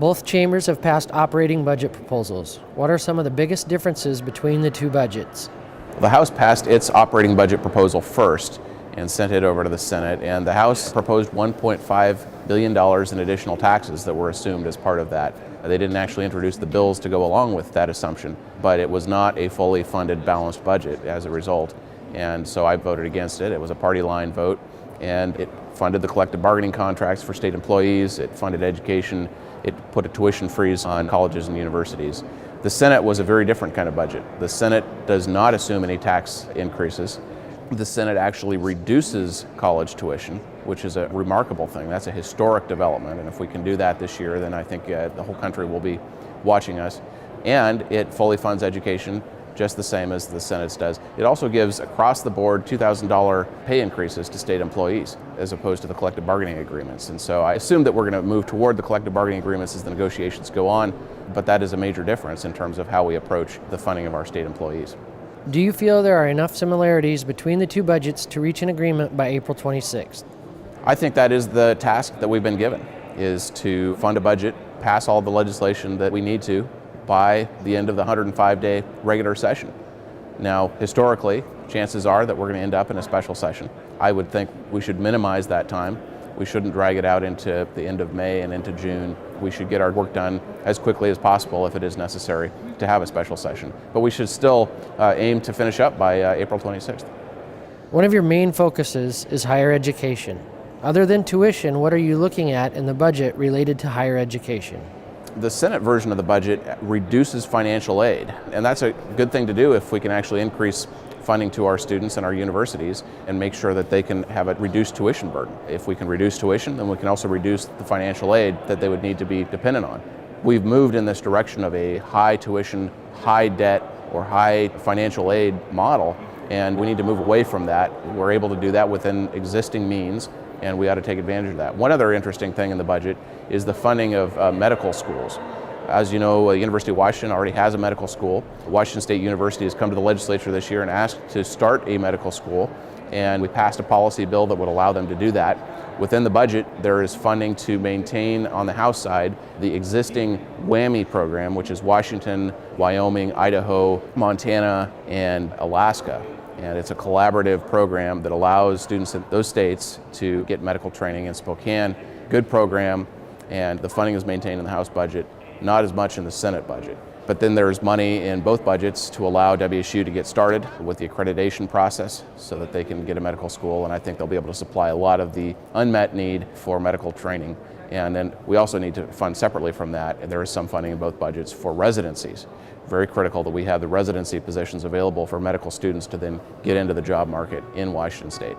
Both chambers have passed operating budget proposals. What are some of the biggest differences between the two budgets? The House passed its operating budget proposal first and sent it over to the Senate, and the House proposed $1.5 billion in additional taxes that were assumed as part of that. They didn't actually introduce the bills to go along with that assumption, but it was not a fully funded, balanced budget as a result, and so I voted against it. It was a party line vote, and it funded the collective bargaining contracts for state employees, it funded education, it put a tuition freeze on colleges and universities. The Senate was a very different kind of budget. The Senate does not assume any tax increases. The Senate actually reduces college tuition, which is a remarkable thing. That's a historic development, and if we can do that this year, then I think the whole country will be watching us. And it fully funds education just the same as the Senate does. It also gives across the board $2,000 pay increases to state employees as opposed to the collective bargaining agreements. And so I assume that we're going to move toward the collective bargaining agreements as the negotiations go on, but that is a major difference in terms of how we approach the funding of our state employees. Do you feel there are enough similarities between the two budgets to reach an agreement by April 26th? I think that is the task that we've been given, is to fund a budget, pass all the legislation that we need to by the end of the 105-day regular session. Now, historically, chances are that we're going to end up in a special session. I would think we should minimize that time. We shouldn't drag it out into the end of May and into June. We should get our work done as quickly as possible if it is necessary to have a special session. But we should still aim to finish up by April 26th. One of your main focuses is higher education. Other than tuition, what are you looking at in the budget related to higher education? The Senate version of the budget reduces financial aid, and that's a good thing to do if we can actually increase funding to our students and our universities and make sure that they can have a reduced tuition burden. If we can reduce tuition, then we can also reduce the financial aid that they would need to be dependent on. We've moved in this direction of a high tuition, high debt, or high financial aid model, and we need to move away from that. We're able to do that within existing means, and we ought to take advantage of that. One other interesting thing in the budget is the funding of medical schools. As you know, University of Washington already has a medical school. Washington State University has come to the legislature this year and asked to start a medical school, and we passed a policy bill that would allow them to do that. Within the budget, there is funding to maintain on the House side the existing WWAMI program, which is Washington, Wyoming, Idaho, Montana, and Alaska. And it's a collaborative program that allows students in those states to get medical training in Spokane. Good program, and the funding is maintained in the House budget, not as much in the Senate budget. But then there's money in both budgets to allow WSU to get started with the accreditation process so that they can get a medical school, and I think they'll be able to supply a lot of the unmet need for medical training. And then we also need to fund separately from that, and there is some funding in both budgets for residencies. Very critical that we have the residency positions available for medical students to then get into the job market in Washington State.